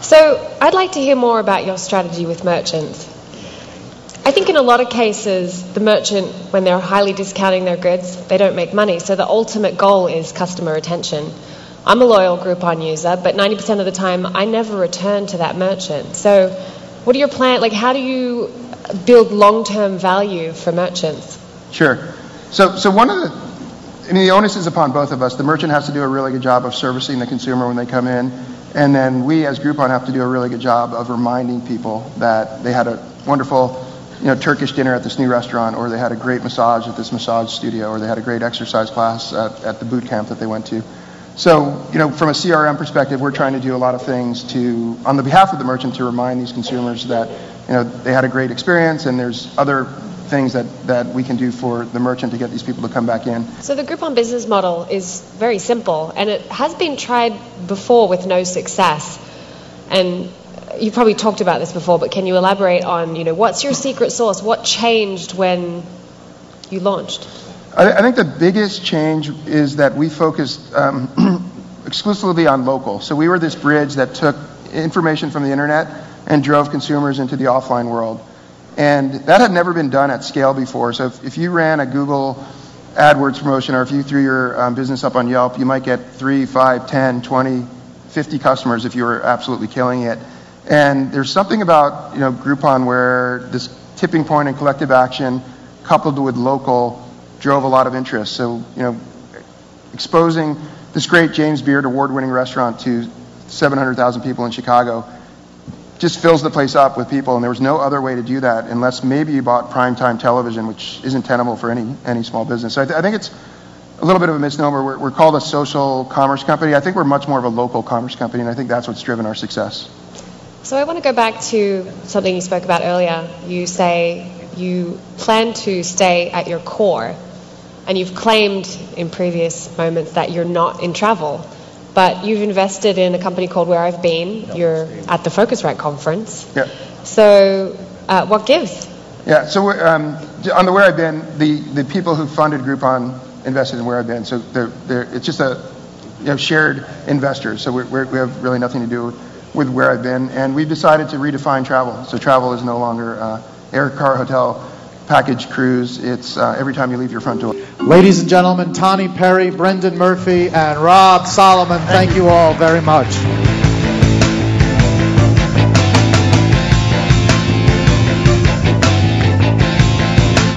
So I'd like to hear more about your strategy with merchants. I think in a lot of cases, the merchant, when they're highly discounting their goods, they don't make money. So the ultimate goal is customer retention. I'm a loyal Groupon user, but 90% of the time, I never return to that merchant. So what are your plans? Like, how do you build long-term value for merchants? Sure. So one of the onus is upon both of us. The merchant has to do a really good job of servicing the consumer when they come in, and then we as Groupon have to do a really good job of reminding people that they had a wonderful Turkish dinner at this new restaurant, or they had a great massage at this massage studio, or they had a great exercise class at the boot camp that they went to. So, from a CRM perspective, we're trying to do a lot of things on the behalf of the merchant, to remind these consumers that, they had a great experience, and there's other things that we can do for the merchant to get these people to come back in. So the Groupon business model is very simple, and it has been tried before with no success. And you probably talked about this before, but can you elaborate on, what's your secret sauce? What changed when you launched? I think the biggest change is that we focused exclusively on local. So we were this bridge that took information from the internet and drove consumers into the offline world. And that had never been done at scale before. So if you ran a Google AdWords promotion, or if you threw your business up on Yelp, you might get 3, 5, 10, 20, 50 customers if you were absolutely killing it. And there's something about Groupon where this tipping point and collective action coupled with local drove a lot of interest. So exposing this great James Beard award-winning restaurant to 700,000 people in Chicago just fills the place up with people, and there was no other way to do that unless maybe you bought primetime television, which isn't tenable for any small business. So I think it's a little bit of a misnomer. We're called a social commerce company. I think we're much more of a local commerce company, and I think that's what's driven our success. So I want to go back to something you spoke about earlier. You say you plan to stay at your core, and you've claimed in previous moments that you're not in travel, but you've invested in a company called Where I've Been. You're at the PhoCusWright conference. Yeah. So what gives? Yeah, so on the Where I've Been, the people who funded Groupon invested in Where I've Been. So it's just shared investors. So we have really nothing to do with Where I've Been, and we've decided to redefine travel. So travel is no longer air, car, hotel, package, cruise. It's every time you leave your front door. Ladies and gentlemen, Tahnee Perry, Brendan Murphy, and Rob Solomon, thank you all very much.